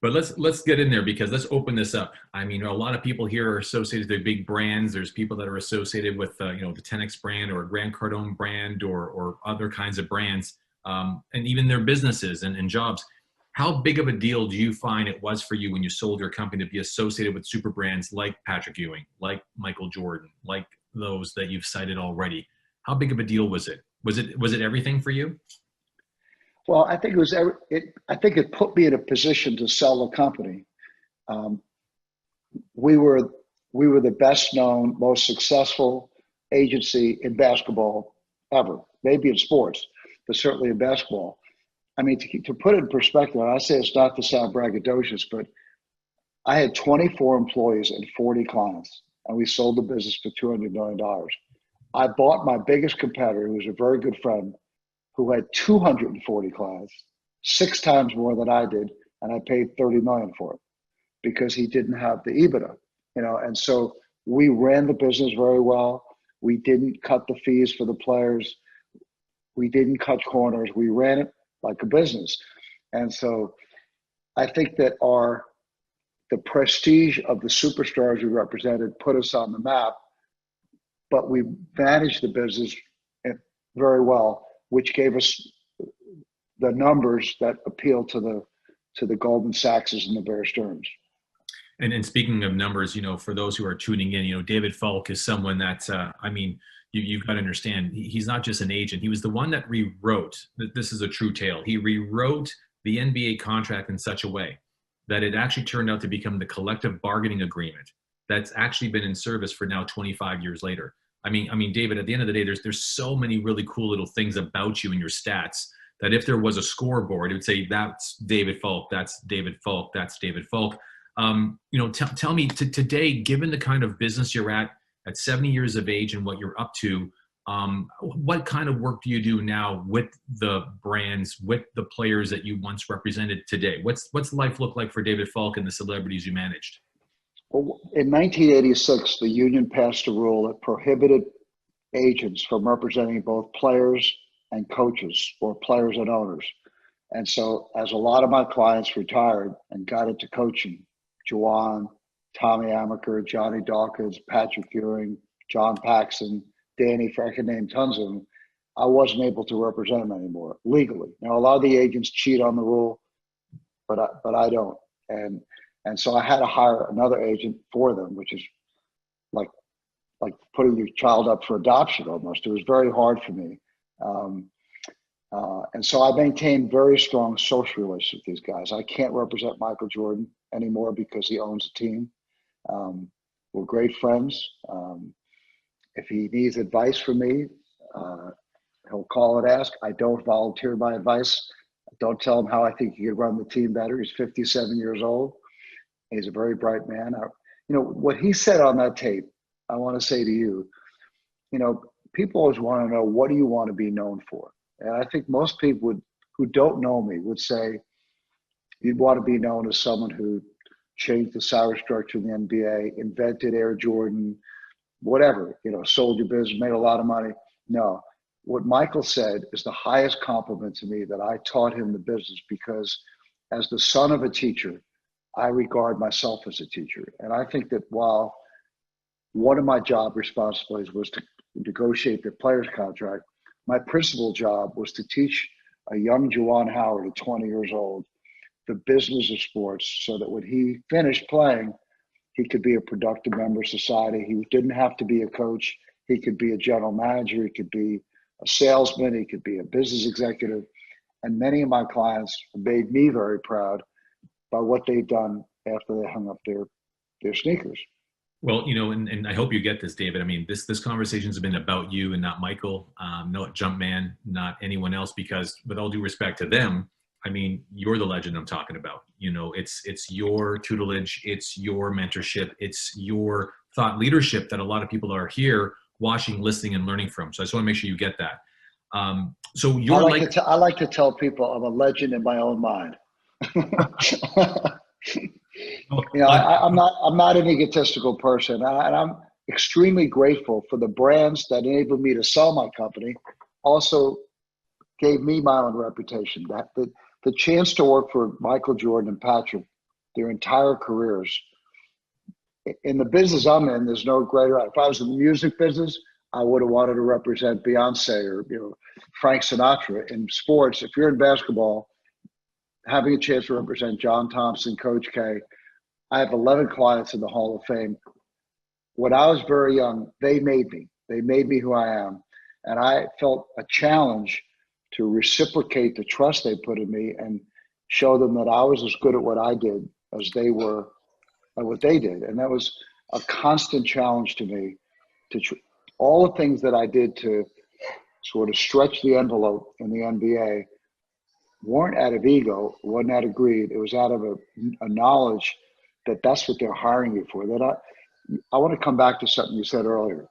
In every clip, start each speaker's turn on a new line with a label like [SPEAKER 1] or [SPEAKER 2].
[SPEAKER 1] But let's get in there because let's open this up. I mean, a lot of people here are associated with big brands. There's people that are associated with the 10X brand or Grant Cardone brand or other kinds of brands, and even their businesses and jobs. How big of a deal do you find it was for you when you sold your company to be associated with super brands like Patrick Ewing, like Michael Jordan, like those that you've cited already? How big of a deal was it? Was it everything for you?
[SPEAKER 2] Well, I think it was. I think it put me in a position to sell the company. Um, we were we were the best known, most successful agency in basketball ever. Maybe in sports, but certainly in basketball. I mean, to put it in perspective, and I say it's not to sound braggadocious, but I had 24 employees and 40 clients, and we sold the business for $200 million. I bought my biggest competitor, who was a very good friend, who had 240 clients, 6 times more than I did, and I paid 30 million for it because he didn't have the EBITDA. And so we ran the business very well. We didn't cut the fees for the players. We didn't cut corners. We ran it like a business. And so I think that the prestige of the superstars we represented put us on the map, but we managed the business very well, which gave us the numbers that appeal to the Goldman Sachses and the Bear Stearns.
[SPEAKER 1] And speaking of numbers, for those who are tuning in, David Falk is someone that, I mean, you've got to understand, he's not just an agent. He was the one that rewrote, this is a true tale. He rewrote the NBA contract in such a way that it actually turned out to become the collective bargaining agreement that's actually been in service for now 25 years later. I mean, David, at the end of the day, there's so many really cool little things about you and your stats that if there was a scoreboard, it would say that's David Falk, that's David Falk, that's David Falk. Tell me today, given the kind of business you're at 70 years of age and what you're up to, what kind of work do you do now with the brands, with the players that you once represented today? What's life look like for David Falk and the celebrities you managed?
[SPEAKER 2] Well, in 1986, the union passed a rule that prohibited agents from representing both players and coaches or players and owners. And so as a lot of my clients retired and got into coaching, Juwan, Tommy Amaker, Johnny Dawkins, Patrick Ewing, John Paxson, Danny, I can name tons of them, I wasn't able to represent them anymore legally. Now, a lot of the agents cheat on the rule, but I don't. And so I had to hire another agent for them, which is like putting your child up for adoption almost. It was very hard for me. And so I maintained very strong social relations with these guys. I can't represent Michael Jordan anymore because he owns a team. We're great friends. If he needs advice from me, he'll call and ask. I don't volunteer my advice. I don't tell him how I think he could run the team better. He's 57 years old. He's a very bright man. What he said on that tape, I want to say to you, people always want to know, what do you want to be known for? And I think most people who don't know me would say, you'd want to be known as someone who changed the salary structure in the NBA, invented Air Jordan, whatever, sold your business, made a lot of money. No, what Michael said is the highest compliment to me, that I taught him the business, because as the son of a teacher, I regard myself as a teacher. And I think that while one of my job responsibilities was to negotiate the player's contract, my principal job was to teach a young Juwan Howard at 20 years old the business of sports, so that when he finished playing, he could be a productive member of society. He didn't have to be a coach. He could be a general manager. He could be a salesman. He could be a business executive. And many of my clients made me very proud by what they've done after they hung up their sneakers.
[SPEAKER 1] Well, and I hope you get this, David. I mean, this conversation has been about you and not Michael, not Jumpman, not anyone else, because with all due respect to them, I mean, you're the legend I'm talking about. It's your tutelage, it's your mentorship, it's your thought leadership that a lot of people are here watching, listening, and learning from. So I just want to make sure you get that. So you're
[SPEAKER 2] I like to tell people I'm a legend in my own mind. I'm not an egotistical person, and I'm extremely grateful for the brands that enabled me to sell my company. Also gave me my own reputation. That the chance to work for Michael Jordan and Patrick their entire careers. In the business I'm in, there's no greater. If I was in the music business, I would have wanted to represent Beyonce or Frank Sinatra. In sports, if you're in basketball, having a chance to represent John Thompson, Coach K. I have 11 clients in the Hall of Fame. When I was very young, they made me. They made me who I am. And I felt a challenge to reciprocate the trust they put in me and show them that I was as good at what I did as they were at what they did. And that was a constant challenge to me, all the things that I did to sort of stretch the envelope in the NBA weren't out of ego, wasn't out of greed. It was out of a knowledge that that's what they're hiring me for. That I want to come back to something you said earlier.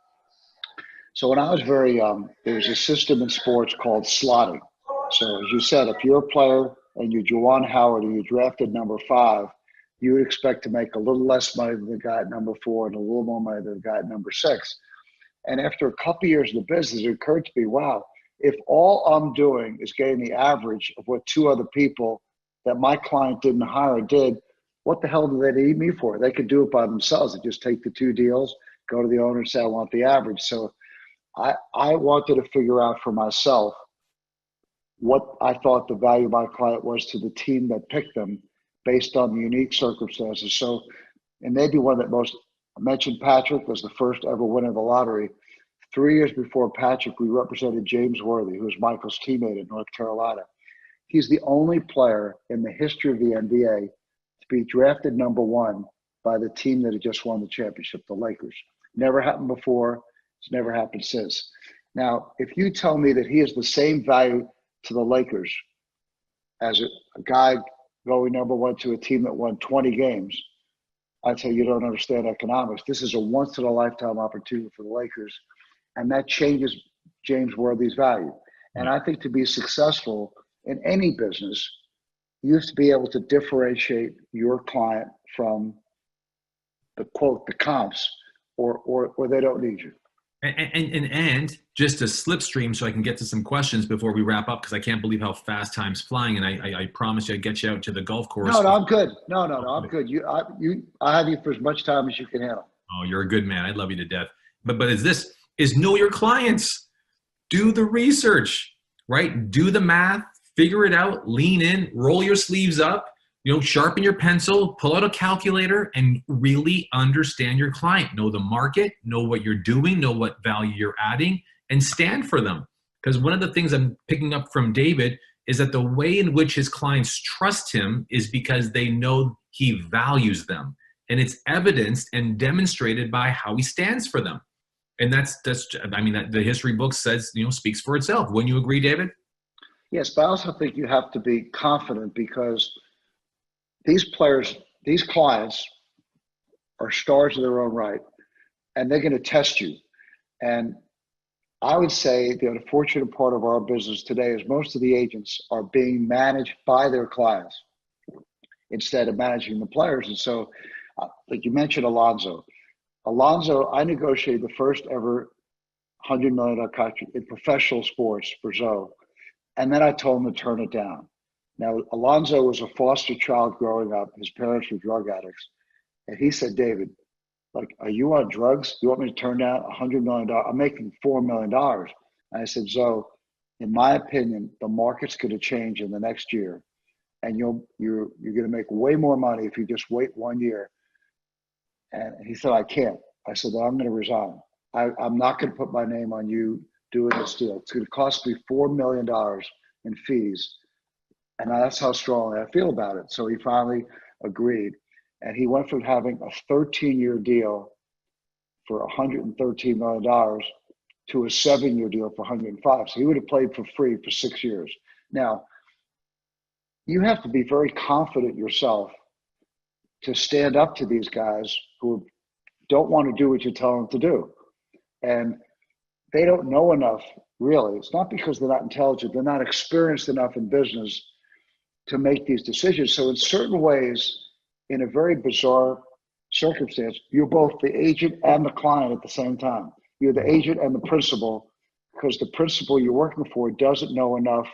[SPEAKER 2] So when I was very young, there was a system in sports called slotting. So as you said, if you're a player and you're Juwan Howard and you drafted number 5, you would expect to make a little less money than the guy at number 4 and a little more money than the guy at number 6. And after a couple of years in the business, it occurred to me, wow, if all I'm doing is getting the average of what 2 other people that my client didn't hire did, what the hell do they need me for? They could do it by themselves. They just take the 2 deals, go to the owner and say, I want the average. So I wanted to figure out for myself what I thought the value of my client was to the team that picked them based on the unique circumstances. So, and maybe one that most, I mentioned Patrick was the first ever winner of the lottery. 3 years before Patrick, we represented James Worthy, who was Michael's teammate in North Carolina. He's the only player in the history of the NBA to be drafted number 1 by the team that had just won the championship, the Lakers. Never happened before. It's never happened since. Now, if you tell me that he is the same value to the Lakers as a guy going number 1 to a team that won 20 games, I'd say you don't understand economics. This is a once-in-a-lifetime opportunity for the Lakers, and that changes James Worthy's value. And I think to be successful in any business, you have to be able to differentiate your client from the quote, the comps, or they don't need you.
[SPEAKER 1] And just a slipstream so I can get to some questions before we wrap up, because I can't believe how fast time's flying, and I promise you I'd get you out to the golf course.
[SPEAKER 2] No, I'm good. No, I'm good. I have you for as much time as you can handle.
[SPEAKER 1] Oh, you're a good man. I love you to death. But is know your clients. Do the research, right? Do the math, figure it out, lean in, roll your sleeves up, sharpen your pencil, pull out a calculator, and really understand your client. Know the market, know what you're doing, know what value you're adding, and stand for them. Because one of the things I'm picking up from David is that the way in which his clients trust him is because they know he values them. And it's evidenced and demonstrated by how he stands for them. And that's the history book says, speaks for itself. Wouldn't you agree, David?
[SPEAKER 2] Yes, but I also think you have to be confident, because these players, these clients are stars of their own right, and they're going to test you. And I would say the unfortunate part of our business today is most of the agents are being managed by their clients instead of managing the players. And so, like you mentioned, Alonzo, I negotiated the first ever $100 million contract in professional sports for Zoe. And then I told him to turn it down. Now, Alonzo was a foster child growing up. His parents were drug addicts. And he said, David, are you on drugs? You want me to turn down $100 million? I'm making $4 million. And I said, Zoe, in my opinion, the market's going to change in the next year. And you're going to make way more money if you just wait 1 year. And he said, I can't. I said, well, I'm going to resign. I'm not going to put my name on you doing this deal. It's going to cost me $4 million in fees. And that's how strongly I feel about it. So he finally agreed. And he went from having a 13-year deal for $113 million to a 7-year deal for 105. So he would have played for free for 6 years. Now, you have to be very confident yourself to stand up to these guys who don't want to do what you tell them to do. And they don't know enough, really. It's not because they're not intelligent. They're not experienced enough in business to make these decisions. So in certain ways, in a very bizarre circumstance, you're both the agent and the client at the same time. You're the agent and the principal, because the principal you're working for doesn't know enough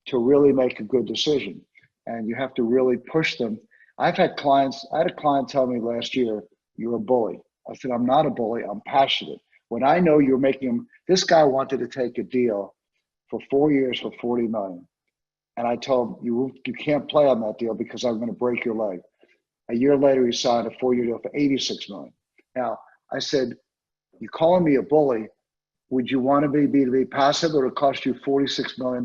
[SPEAKER 2] to really make a good decision. And you have to really push them. I had a client tell me last year, "You're a bully." I said, "I'm not a bully. I'm passionate. When I know you're making him," this guy wanted to take a deal for 4 years for 40 million. And I told him, you can't play on that deal because I'm going to break your leg. A year later, he signed a 4-year deal for 86 million. Now, I said, "You calling me a bully? Would you want to be passive, or it'll cost you $46 million?"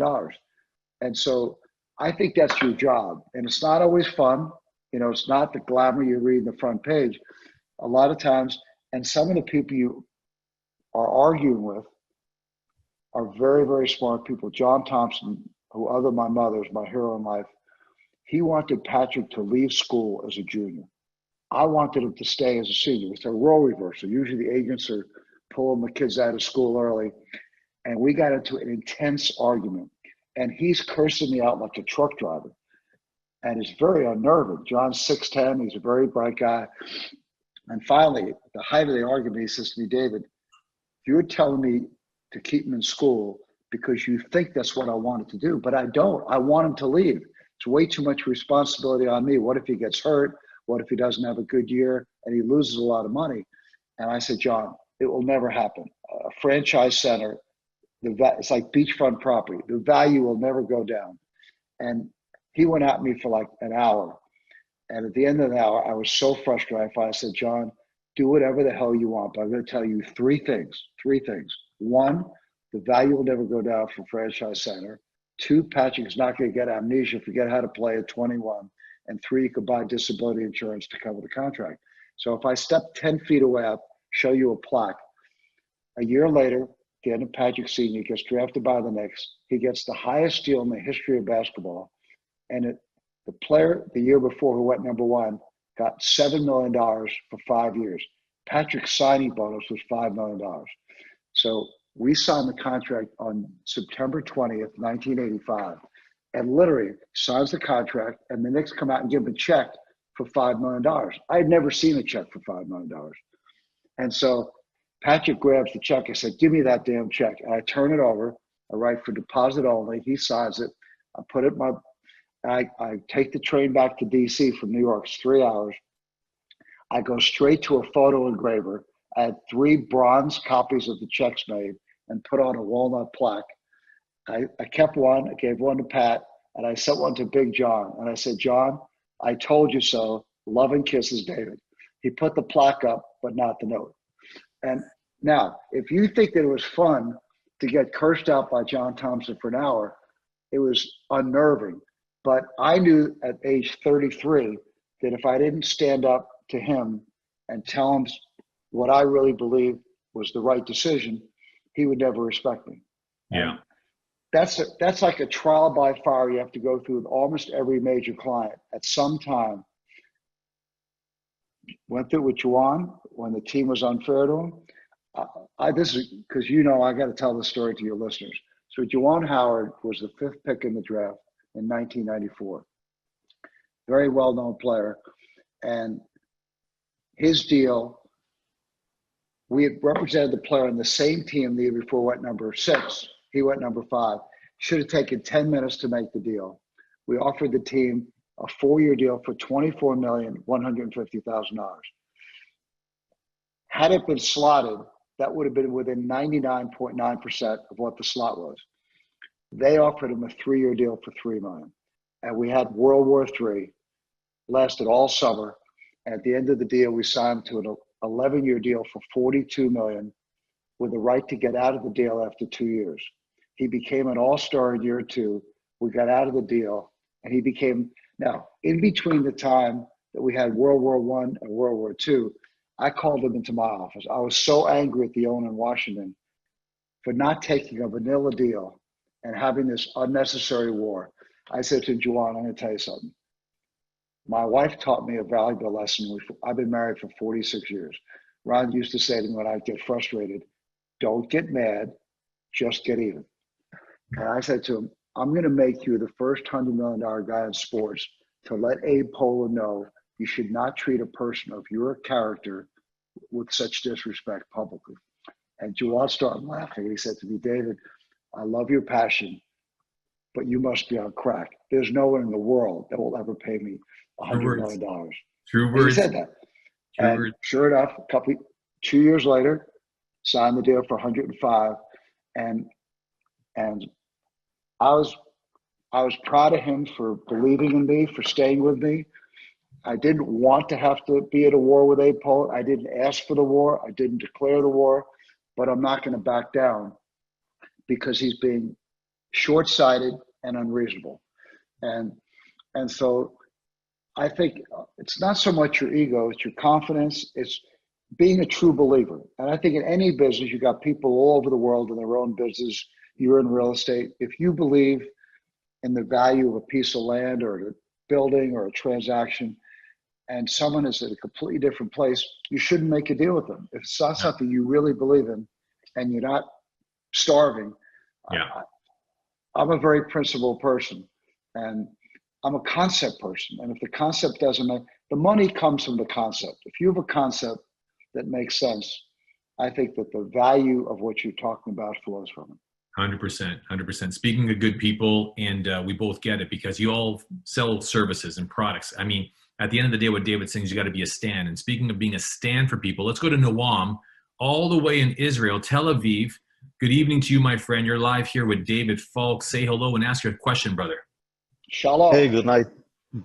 [SPEAKER 2] And so I think that's your job. And it's not always fun. You know, it's not the glamour you read in the front page a lot of times. And some of the people you are arguing with are very, very smart people. John Thompson, who other my mother's my hero in life, he wanted Patrick to leave school as a junior. I wanted him to stay as a senior. It's a role reversal. Usually the agents are pulling the kids out of school early. And we got into an intense argument. And he's cursing me out like a truck driver. And it's very unnerving. John's 6'10". He's a very bright guy. And finally, at the height of the argument, he says to me, "David, you're telling me to keep him in school because you think that's what I wanted to do, but I don't. I want him to leave. It's way too much responsibility on me. What if he gets hurt? What if he doesn't have a good year and he loses a lot of money?" And I said, "John, it will never happen. A franchise center, it's like beachfront property. The value will never go down." And he went at me for like an hour. And at the end of the hour, I was so frustrated. I said, "John, do whatever the hell you want, but I'm going to tell you three things. One, the value will never go down for franchise center. Two, Patrick's not going to get amnesia, forget how to play at 21. And three, you could buy disability insurance to cover the contract." So if I step 10 feet away, I'll show you a plaque. A year later, the end of Patrick Sr. gets drafted by the Knicks. He gets the highest deal in the history of basketball. And the player the year before who went number one got $7 million for 5 years. Patrick's signing bonus was $5 million. So we signed the contract on September 20th, 1985, and literally signs the contract, and the Knicks come out and give him a check for $5 million. I had never seen a check for $5 million. And so Patrick grabs the check. I said, "Give me that damn check." And I turn it over. I write for deposit only. He signs it. I put it in my, I take the train back to DC from New York. It's 3 hours. I go straight to a photo engraver. I had 3 bronze copies of the checks made and put on a walnut plaque. I kept one. I gave one to Pat, and I sent one to Big John. And I said, "John, I told you so. Love and kisses, David." He put the plaque up, but not the note. And now, if you think that it was fun to get cursed out by John Thompson for an hour, it was unnerving. But I knew at age 33 that if I didn't stand up to him and tell him what I really believed was the right decision, he would never respect me.
[SPEAKER 1] Yeah.
[SPEAKER 2] And that's like a trial by fire you have to go through with almost every major client at some time. Went through with Juwan when the team was unfair to him. This is because I got to tell the story to your listeners. So Juwan Howard was the 5th pick in the draft in 1994. Very well-known player. And his deal, we had represented the player on the same team the year before, went number 6. He went number 5. Should have taken 10 minutes to make the deal. We offered the team a 4-year deal for $24,150,000. Had it been slotted, that would have been within 99.9% of what the slot was. They offered him a 3-year deal for $3 million. And we had World War III, lasted all summer. And at the end of the deal, we signed to an 11-year deal for $42 million with the right to get out of the deal after 2 years. He became an all-star in year 2. We got out of the deal, and he became, now, in between the time that we had World War I and World War II, I called him into my office. I was so angry at the owner in Washington for not taking a vanilla deal and having this unnecessary war. I said to Juwan, "I'm going to tell you something. My wife taught me a valuable lesson. I've been married for 46 years. Ron used to say to me when I get frustrated, don't get mad, just get even." And I said to him, "I'm going to make you the first $100 million guy in sports to let Abe Pola know you should not treat a person of your character with such disrespect publicly." And Juwan started laughing. He said to me, "David, I love your passion, but you must be on crack. There's no one in the world that will ever pay me
[SPEAKER 1] True
[SPEAKER 2] $100
[SPEAKER 1] words.
[SPEAKER 2] million.
[SPEAKER 1] True
[SPEAKER 2] And he
[SPEAKER 1] words.
[SPEAKER 2] said that.
[SPEAKER 1] True
[SPEAKER 2] And
[SPEAKER 1] words.
[SPEAKER 2] sure enough, 2 years later, signed the deal for 105. And and I was I was proud of him for believing in me, for staying with me. I didn't want to have to be at a war with Abe Pollard. I didn't ask for the war. I didn't declare the war, but I'm not going to back down because he's being short-sighted and unreasonable. And and so I think it's not so much your ego, it's your confidence, it's being a true believer. And I think in any business, you got people all over the world in their own business. You're in real estate. If you believe in the value of a piece of land or a building or a transaction, and someone is at a completely different place, you shouldn't make a deal with them. If it's not
[SPEAKER 1] Yeah.
[SPEAKER 2] something you really believe in and you're not starving,
[SPEAKER 1] Yeah.
[SPEAKER 2] I'm a very principled person and I'm a concept person. And if the concept doesn't make, the money comes from the concept. If you have a concept that makes sense, I think that the value of what you're talking about flows from it.
[SPEAKER 1] 100%, 100%. Speaking of good people, and we both get it because you all sell services and products. I mean, at the end of the day, what David's saying is you got to be a stand. And speaking of being a stand for people, let's go to Noam, all the way in Israel, Tel Aviv. Good evening to you, my friend. You're live here with David Falk. Say hello and ask your question, brother.
[SPEAKER 2] Shalom.
[SPEAKER 3] Hey, good night.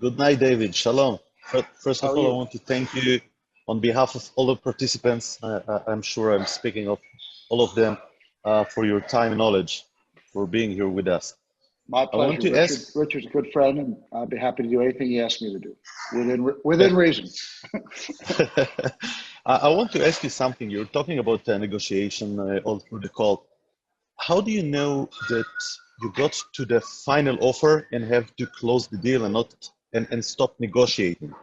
[SPEAKER 3] Good night, David. Shalom. First
[SPEAKER 2] How
[SPEAKER 3] of
[SPEAKER 2] are
[SPEAKER 3] all, I
[SPEAKER 2] you?
[SPEAKER 3] want to thank you on behalf of all the participants. I'm sure I'm speaking of all of them for your time and knowledge for being here with us.
[SPEAKER 2] My
[SPEAKER 3] I want
[SPEAKER 2] pleasure.
[SPEAKER 3] to ask,
[SPEAKER 2] Richard's a good friend, and I'll be happy to do anything he asks me to do within reason.
[SPEAKER 3] I want to ask you something. You're talking about negotiation all through the call. How do you know that you got to the final offer and have to close the deal and not and stop negotiating?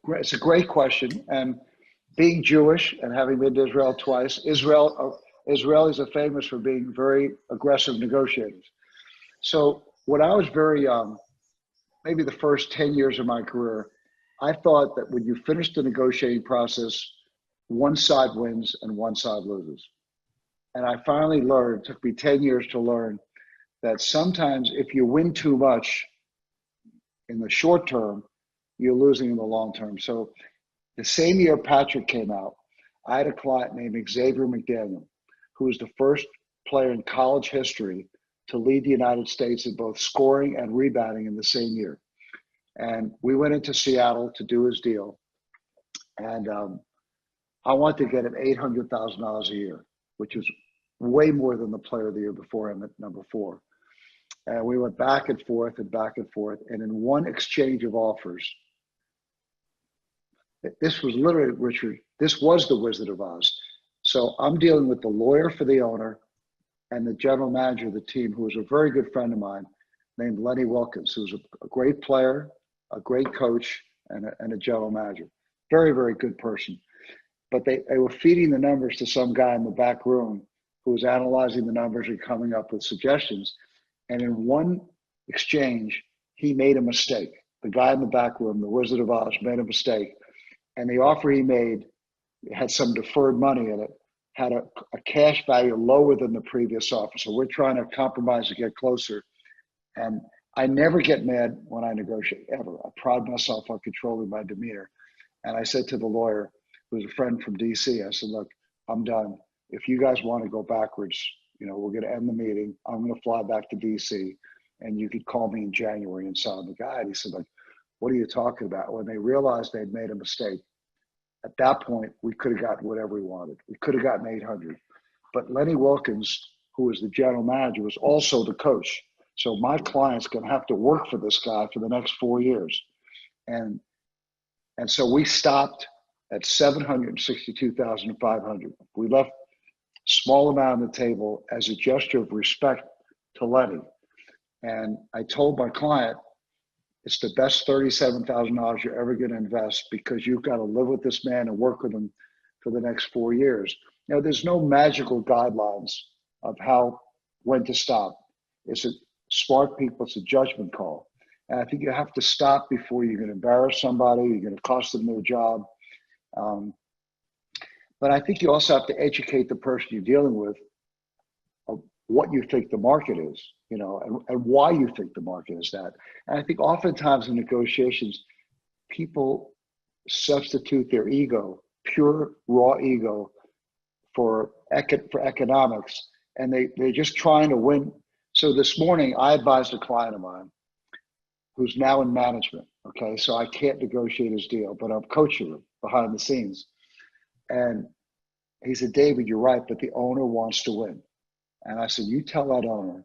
[SPEAKER 2] It's a great question. And being Jewish and having been to Israel twice, Israelis are famous for being very aggressive negotiators. So when I was very young, maybe the first 10 years of my career, I thought that when you finish the negotiating process, one side wins and one side loses. And I finally learned, it took me 10 years to learn, that sometimes if you win too much in the short term, you're losing in the long term. So the same year Patrick came out, I had a client named Xavier McDaniel, who was the first player in college history to lead the United States in both scoring and rebounding in the same year. And we went into Seattle to do his deal. And I wanted to get him $800,000 a year, which was way more than the player of the year before him at number 4. And we went back and forth and back and forth. And in one exchange of offers, this was literally, Richard, this was the Wizard of Oz. So I'm dealing with the lawyer for the owner and the general manager of the team, who was a very good friend of mine named Lenny Wilkins, who was a great player, a great coach, and a general manager. Very, very good person. But they were feeding the numbers to some guy in the back room who was analyzing the numbers and coming up with suggestions. And in one exchange, he made a mistake. The guy in the back room, the Wizard of Oz, made a mistake. And the offer he made had some deferred money in it, had a cash value lower than the previous offer. So we're trying to compromise to get closer. And I never get mad when I negotiate, ever. I pride myself on controlling my demeanor. And I said to the lawyer, who's a friend from DC, I said, look, I'm done. If you guys want to go backwards, we're going to end the meeting. I'm going to fly back to DC, and you could call me in January and sign the guide. He said, like, what are you talking about? When they realized they'd made a mistake, at that point, we could have gotten whatever we wanted. We could have gotten 800. But Lenny Wilkins, who was the general manager, was also the coach. So my client's going to have to work for this guy for the next 4 years. And so we stopped at 762,500. We left a small amount on the table as a gesture of respect to Lenny. And I told my client, it's the best $37,000 you're ever going to invest, because you've got to live with this man and work with him for the next 4 years. Now, there's no magical guidelines of when to stop. It's a smart people, it's a judgment call. And I think you have to stop before you're going to embarrass somebody, you're going to cost them their job. But I think you also have to educate the person you're dealing with of what you think the market is, and why you think the market is that. And I think oftentimes in negotiations, people substitute their ego, pure raw ego, for economics, and they're just trying to win. So this morning, I advised a client of mine who's now in management. Okay, so I can't negotiate his deal, but I'm coaching him behind the scenes. And he said, David, you're right, but the owner wants to win. And I said, you tell that owner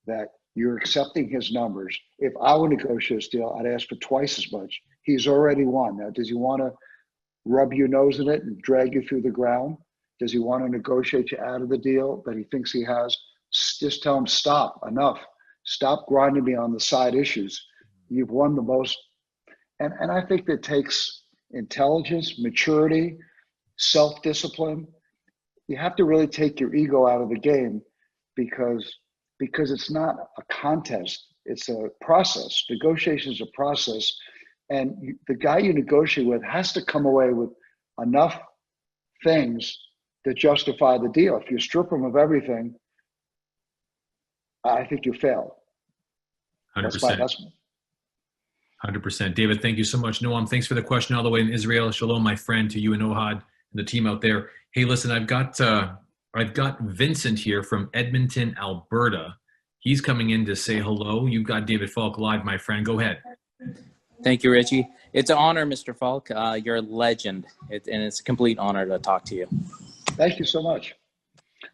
[SPEAKER 2] that you're accepting his numbers. If I would negotiate this deal, I'd ask for twice as much. He's already won. Now, does he want to rub your nose in it and drag you through the ground? Does he want to negotiate you out of the deal that he thinks he has? Just tell him, stop, enough. Stop grinding me on the side issues. You've won the most. And I think that takes intelligence, maturity, self-discipline. You have to really take your ego out of the game because it's not a contest. It's a process. Negotiation is a process. And the guy you negotiate with has to come away with enough things that justify the deal. If you strip them of everything, I think you fail.
[SPEAKER 1] 100%. 100%. David, thank you so much. Noam, thanks for the question all the way in Israel. Shalom, my friend, to you and Ohad and the team out there. Hey, listen, I've got Vincent here from Edmonton, Alberta. He's coming in to say hello. You've got David Falk live, my friend. Go ahead.
[SPEAKER 4] Thank you, Richie. It's an honor, Mr. Falk. You're a legend, and it's a complete honor to talk to you.
[SPEAKER 2] Thank you so much.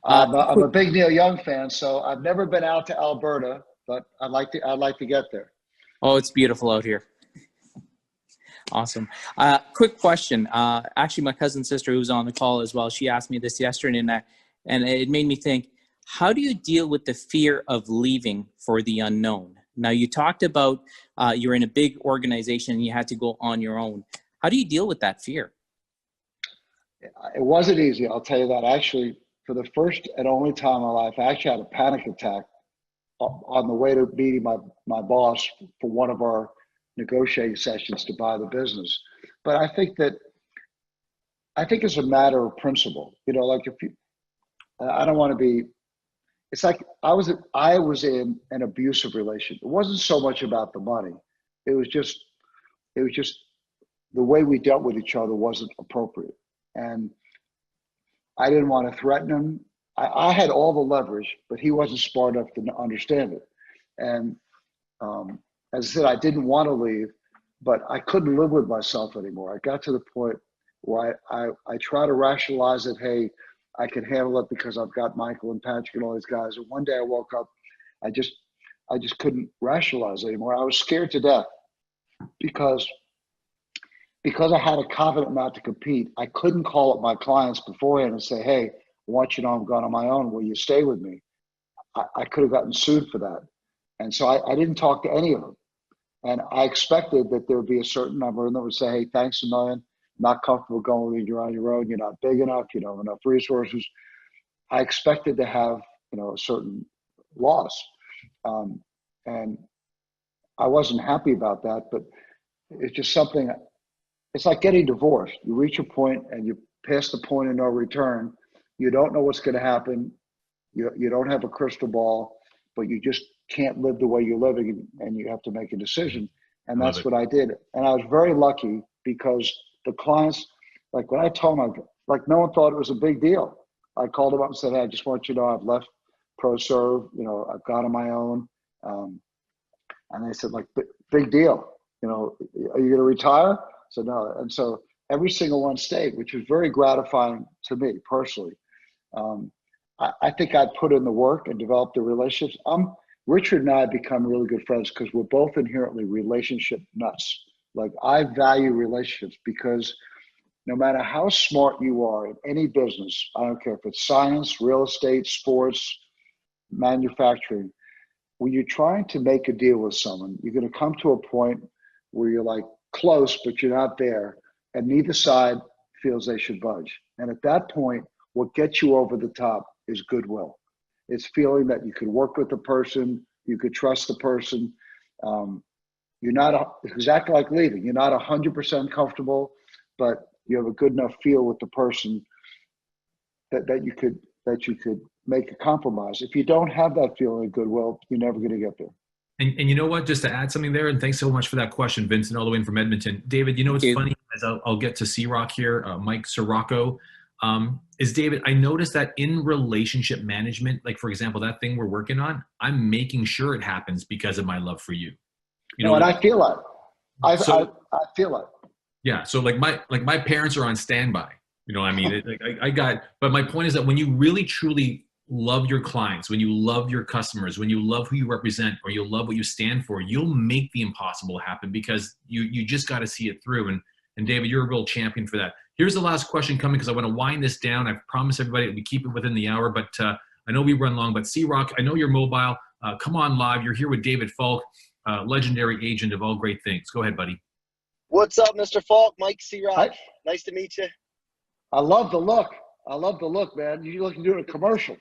[SPEAKER 2] I'm a big Neil Young fan, so I've never been out to Alberta, but I'd like to get there.
[SPEAKER 4] Oh, it's beautiful out here. Awesome. Quick question. Actually, my cousin's sister, who's on the call as well, she asked me this yesterday, and it made me think, how do you deal with the fear of leaving for the unknown? Now, you talked about you're in a big organization and you had to go on your own. How do you deal with that fear?
[SPEAKER 2] It wasn't easy, I'll tell you that. Actually, for the first and only time in my life, I actually had a panic attack on the way to meeting my boss for one of our negotiating sessions to buy the business. But I think it's a matter of principle. You know, like I don't want to be, it's like I was in an abusive relationship. It wasn't so much about the money. It was just the way we dealt with each other wasn't appropriate. And I didn't want to threaten him. I had all the leverage, but he wasn't smart enough to understand it. And as I said, I didn't want to leave, but I couldn't live with myself anymore. I got to the point where I try to rationalize it. Hey, I can handle it because I've got Michael and Patrick and all these guys. And one day I woke up, I just couldn't rationalize it anymore. I was scared to death because I had a covenant not to compete. I couldn't call up my clients beforehand and say, hey, I want you to know I'm going on my own. Will you stay with me? I could have gotten sued for that. And so I didn't talk to any of them. And I expected that there would be a certain number and they would say, hey, thanks a million. Not comfortable going with you. You're on your own. You're not big enough. You don't have enough resources. I expected to have, a certain loss. And I wasn't happy about that, but it's just something, it's like getting divorced. You reach a point and you pass the point of no return. You don't know what's going to happen. You don't have a crystal ball, but you just can't live the way you're living and you have to make a decision. And that's what I did. And I was very lucky because the clients, like when I told them, like no one thought it was a big deal. I called them up and said, hey, I just want you to know I've left ProServe, I've got on my own. And they said, like, big deal. Are you going to retire? So no. And so every single one stayed, which was very gratifying to me personally. I think I put in the work and developed the relationships. Richard and I have become really good friends because we're both inherently relationship nuts. Like I value relationships because no matter how smart you are in any business, I don't care if it's science, real estate, sports, manufacturing, when you're trying to make a deal with someone, you're going to come to a point where you're like close, but you're not there. And neither side feels they should budge. And at that point, what gets you over the top is goodwill. It's feeling that you could work with the person, you could trust the person. You're not exactly like leaving. You're not 100% comfortable, but you have a good enough feel with the person that you could make a compromise. If you don't have that feeling of goodwill, you're never going to get there.
[SPEAKER 1] And you know what? Just to add something there, and thanks so much for that question, Vincent, all the way in from Edmonton. David, you know what's
[SPEAKER 4] Thank you.
[SPEAKER 1] funny? As I'll get to C-Rock here, Mike Sirocco, is David, I noticed that in relationship management, like for example, that thing we're working on, I'm making sure it happens because of my love for you. You know,
[SPEAKER 2] No, and I feel it.
[SPEAKER 1] so
[SPEAKER 2] I feel it.
[SPEAKER 1] yeah, so like my parents are on standby. You know, what I mean, I got. But my point is that when you really truly love your clients, when you love your customers, when you love who you represent, or you love what you stand for, you'll make the impossible happen because you just got to see it through. And David, you're a real champion for that. Here's the last question coming because I want to wind this down. I promise everybody we keep it within the hour, but I know we run long. But C-Rock, I know you're mobile. Come on live. You're here with David Falk, legendary agent of all great things. Go ahead, buddy.
[SPEAKER 5] What's up, Mr. Falk? Mike C-Rock. Nice to meet you.
[SPEAKER 2] I love the look. I love the look, man. You look like you're doing a commercial.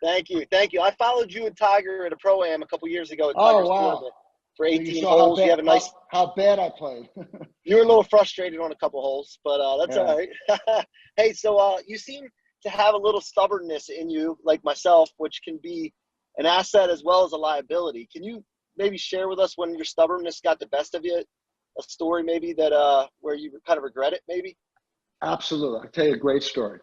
[SPEAKER 5] Thank you. Thank you. I followed you and Tiger at a Pro-Am a couple years ago at
[SPEAKER 2] Oh,
[SPEAKER 5] Tiger's
[SPEAKER 2] wow.
[SPEAKER 5] Tour for
[SPEAKER 2] You
[SPEAKER 5] 18
[SPEAKER 2] saw
[SPEAKER 5] holes. You have a nice –
[SPEAKER 2] how bad I played.
[SPEAKER 5] you were a little frustrated on a couple holes, but that's
[SPEAKER 2] Yeah.
[SPEAKER 5] all right. Hey, so you seem to have a little stubbornness in you, like myself, which can be an asset as well as a liability. Can you maybe share with us when your stubbornness got the best of you? A story maybe that where you kind of regret it maybe?
[SPEAKER 2] Absolutely. I'll tell you a great story.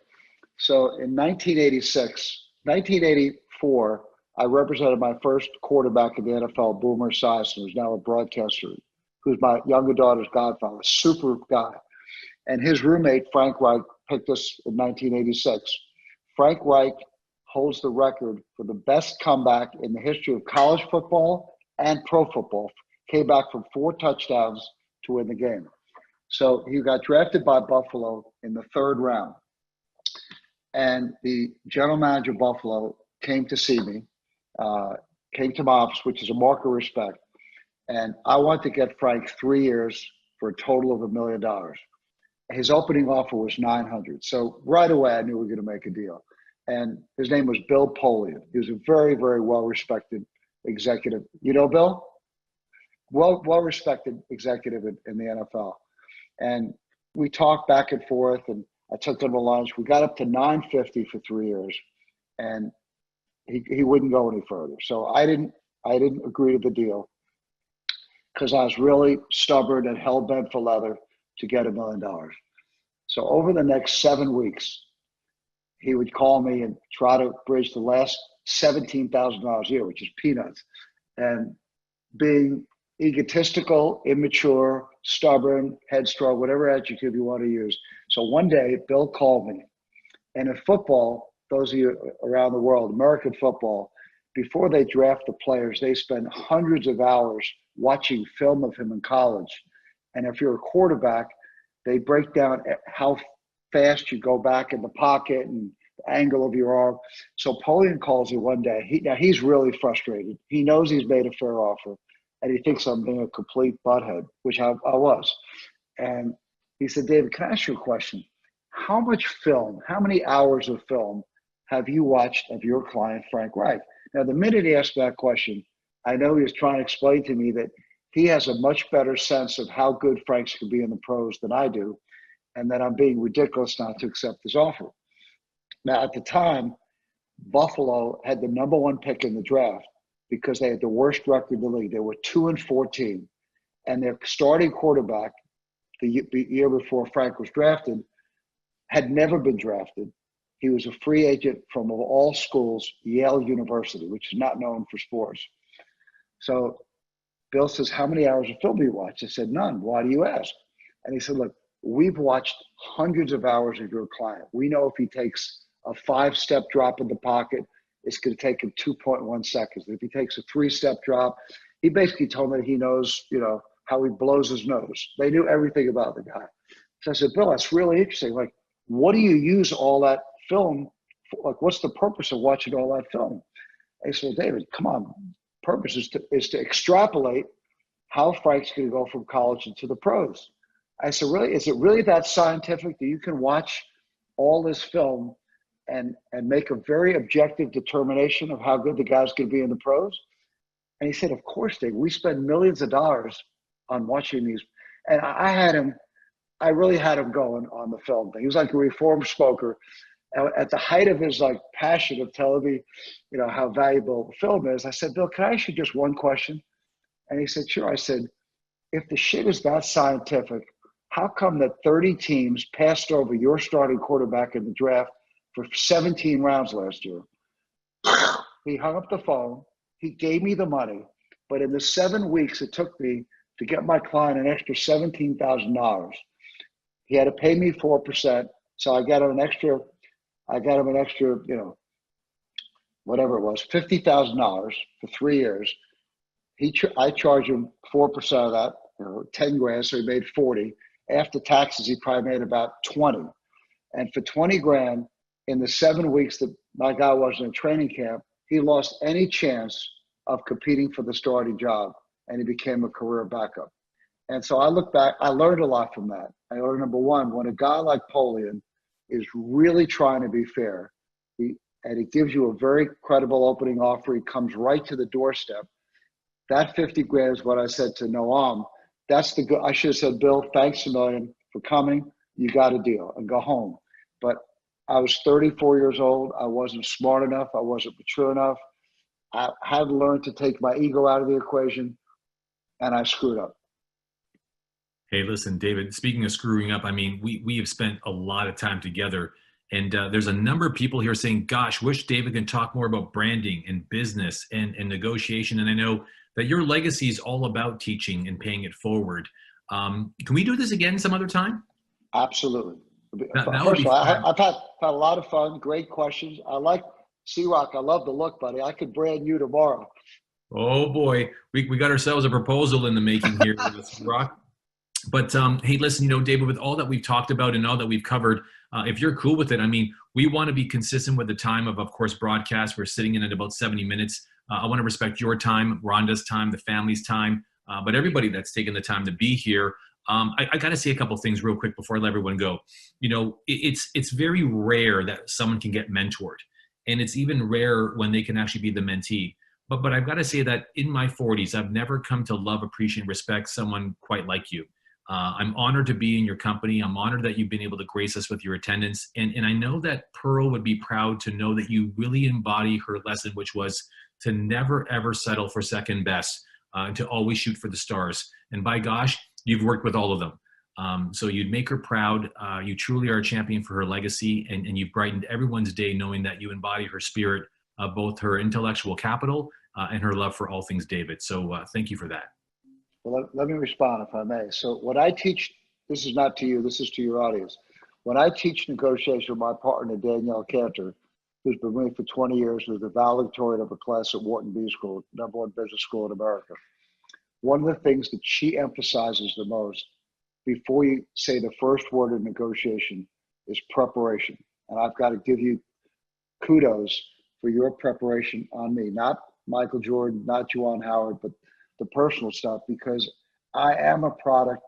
[SPEAKER 2] So in 1984, I represented my first quarterback in the NFL, Boomer Esiason, who's now a broadcaster, who's my younger daughter's godfather, super guy. And his roommate, Frank Reich, picked us in 1986. Frank Reich holds the record for the best comeback in the history of college football and pro football. Came back from 4 touchdowns to win the game. So he got drafted by Buffalo in the 3rd round. And the general manager of Buffalo came to see me, came to my office, which is a mark of respect. And I wanted to get Frank 3 years for a total of $1 million. His opening offer was $900,000. So right away, I knew we were going to make a deal. And his name was Bill Polian. He was a very, very well-respected executive. You know Bill? Well-respected executive in the NFL. And we talked back and forth, and I took him to lunch. We got up to $950 for 3 years, and he wouldn't go any further. So I didn't agree to the deal because I was really stubborn and hell-bent for leather to get $1 million. So over the next 7 weeks, he would call me and try to bridge the last $17,000 a year, which is peanuts. And being egotistical, immature, stubborn, headstrong, whatever adjective you want to use. So one day, Bill called me. And in football, those of you around the world, American football, before they draft the players, they spend hundreds of hours watching film of him in college. And if you're a quarterback, they break down how fast you go back in the pocket and the angle of your arm. So Polian calls me one day. Now he's really frustrated. He knows he's made a fair offer, and he thinks I'm being a complete butthead, which I was. And he said, David, can I ask you a question? How much film, how many hours of film have you watched of your client, Frank Reich? Now, the minute he asked that question, I know he was trying to explain to me that he has a much better sense of how good Franks can be in the pros than I do, and that I'm being ridiculous not to accept this offer. Now, at the time, Buffalo had the #1 pick in the draft because they had the worst record in the league. They were 2-14, and their starting quarterback, the year before Frank was drafted, had never been drafted. He was a free agent from, of all schools, Yale University, which is not known for sports. So Bill says, how many hours of film do you watch? I said, none. Why do you ask? And he said, look, we've watched hundreds of hours of your client. We know if he takes a 5-step drop in the pocket, it's going to take him 2.1 seconds. If he takes a 3-step drop, he basically told me he knows, how he blows his nose. They knew everything about the guy. So I said, Bill, that's really interesting. Like, what do you use all that film for? Like, what's the purpose of watching all that film? I said, well, David, come on. Purpose is to extrapolate how Frank's going to go from college into the pros. I said, really? Is it really that scientific that you can watch all this film and make a very objective determination of how good the guy's going to be in the pros? And he said, of course, Dave. We spend millions of dollars on watching these. And I really had him going on the film thing. He was like a reformed smoker. At the height of his passion of telling me, how valuable film is, I said, Bill, can I ask you just one question? And he said, sure. I said, if the shit is that scientific, how come that 30 teams passed over your starting quarterback in the draft for 17 rounds last year? He hung up the phone. He gave me the money. But in the 7 weeks it took me to get my client an extra $17,000, he had to pay me 4%. So I got him an extra, whatever it was, $50,000 for 3 years. I charged him 4% of that, 10 grand, so he made 40. After taxes, he probably made about 20. And for 20 grand, in the 7 weeks that my guy was in training camp, he lost any chance of competing for the starting job, and he became a career backup. And so I look back, I learned a lot from that. I learned, number one, when a guy like Polian is really trying to be fair, and he gives you a very credible opening offer, he comes right to the doorstep. That 50 grand is what I said to Noam. I should have said, Bill, thanks a million for coming. You got a deal, and go home. But I was 34 years old. I wasn't smart enough. I wasn't mature enough. I had to learn to take my ego out of the equation, and I screwed up.
[SPEAKER 1] Hey, listen, David, speaking of screwing up, I mean, we have spent a lot of time together, and there's a number of people here saying, gosh, wish David can talk more about branding and business and negotiation. And I know that your legacy is all about teaching and paying it forward. Can we do this again some other time?
[SPEAKER 2] Absolutely.
[SPEAKER 1] That
[SPEAKER 2] First of all, I've had a lot of fun, great questions. I like C-Rock. I love the look, buddy. I could brand you tomorrow.
[SPEAKER 1] Oh boy, we got ourselves a proposal in the making here, C-Rock. But hey, listen, David, with all that we've talked about and all that we've covered, if you're cool with it, I mean, we want to be consistent with the time of course, broadcast. We're sitting in at about 70 minutes. I want to respect your time, Rhonda's time, the family's time, but everybody that's taken the time to be here. I got to say a couple things real quick before I let everyone go. It's very rare that someone can get mentored, and it's even rare when they can actually be the mentee. But I've got to say that in my 40s, I've never come to love, appreciate, and respect someone quite like you. I'm honored to be in your company. I'm honored that you've been able to grace us with your attendance. And I know that Pearl would be proud to know that you really embody her lesson, which was to never, ever settle for second best, to always shoot for the stars. And by gosh, you've worked with all of them. So you'd make her proud. You truly are a champion for her legacy, and you've brightened everyone's day knowing that you embody her spirit, both her intellectual capital and her love for all things David. So thank you for that.
[SPEAKER 2] Well, let me respond if I may. So what I teach, this is not to you, this is to your audience. When I teach negotiation with my partner, Danielle Cantor, who's been with me for 20 years, who's the valedictorian of a class at Wharton B School, #1 business school in America. One of the things that she emphasizes the most before you say the first word in negotiation is preparation. And I've got to give you kudos for your preparation on me, not Michael Jordan, not Juwan Howard, but the personal stuff, because I am a product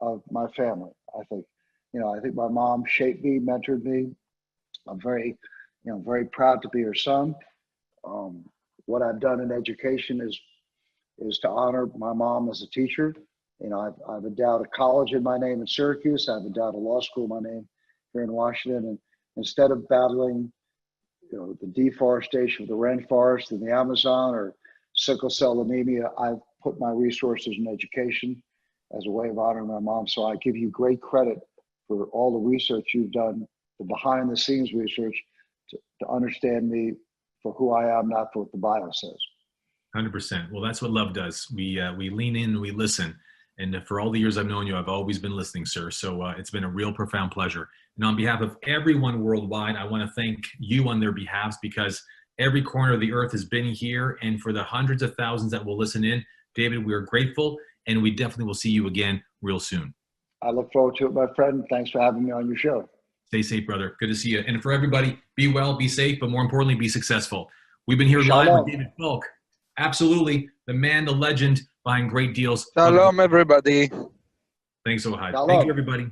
[SPEAKER 2] of my family. I think my mom shaped me, mentored me. I'm very proud to be her son. What I've done in education is to honor my mom as a teacher. I've endowed a college in my name in Syracuse. I've endowed a law school in my name here in Washington. And instead of battling, the deforestation of the rainforest in the Amazon or sickle cell anemia, I've put my resources in education as a way of honoring my mom. So I give you great credit for all the research you've done, the behind the scenes research to understand me for who I am, not for what the bio says.
[SPEAKER 1] 100%. Well, that's what love does. We lean in, we listen. And for all the years I've known you, I've always been listening, sir. So it's been a real profound pleasure. And on behalf of everyone worldwide, I want to thank you on their behalves, because every corner of the earth has been here. And for the hundreds of thousands that will listen in, David, we are grateful, and we definitely will see you again real soon.
[SPEAKER 2] I look forward to it, my friend. Thanks for having me on your show.
[SPEAKER 1] Stay safe, brother. Good to see you. And for everybody, be well, be safe, but more importantly, be successful. We've been here live with David Falk. Absolutely. The man, the legend behind great deals.
[SPEAKER 6] Shalom, everybody.
[SPEAKER 1] Thanks so much.
[SPEAKER 2] Shalom.
[SPEAKER 1] Thank you, everybody.